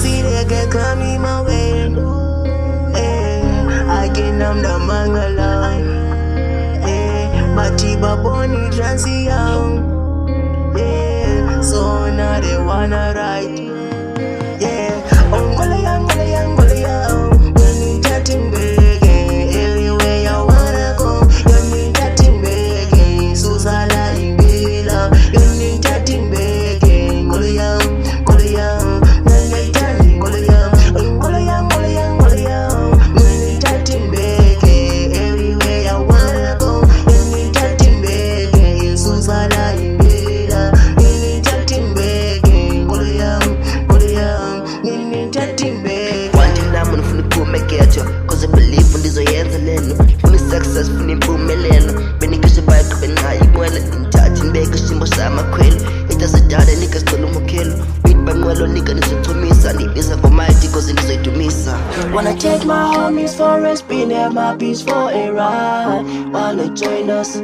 be there, get me my way. I can am the mangala. Matiba boni transition. So now they wanna ride. Anywhere you wanna go, you need that thing begging. Susala Ibila, you need that thing begging. Goliam, Nangatani, Goliam, you need that thing begging. Everywhere you wanna go, you need that thing begging. Susala Ibila, you need that thing begging. Goliam, you need that thing begging. One thing I'm gonna make it, cause I believe in this yenzelelo. Funa success, funa impumelelo. Benikisha bike, benayimwela. Ntathi mbeka isimbo samakhwelo. Itazidala nika sicela umukhelo. Beat banqwelo nika nizothumisa. Nibiza for mighty cause nizoyidumisa. Wanna take my homies for a spin, have my peace for a ride. Wanna join us?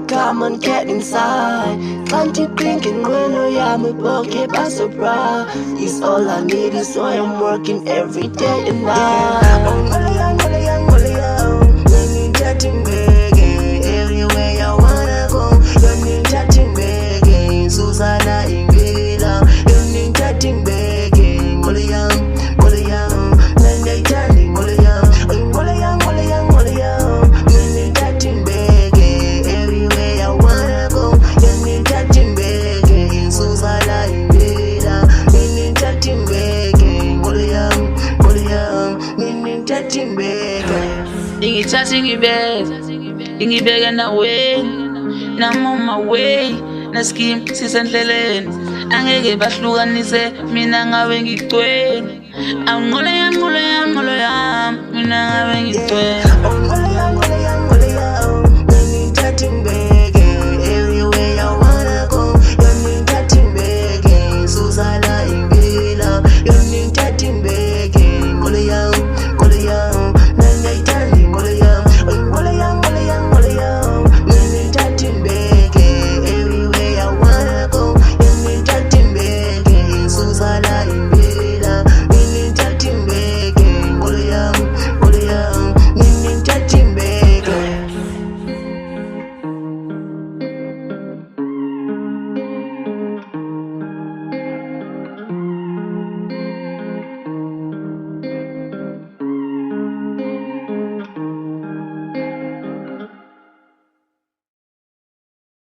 Come on, get inside. Can't you thinking when I am a pocket by surprise? It's all I need, is why I'm working every day and night. Everywhere you wanna go, you need chatting begging. Susana Ingila, you need chatting begging. Goliam, Nande Tani, Goliam, you need chatting begging. Everywhere you wanna go, you need chatting begging. Susana Ingila, you need chatting begging. Goliam, you need chatting begging. Ingithatha ngibeka naweni, I'm on my way, naskim sisendleleni, angeke bahlukanise mina ngabe ngigcwele, angqolo yami, mina ngabe ngigcwele.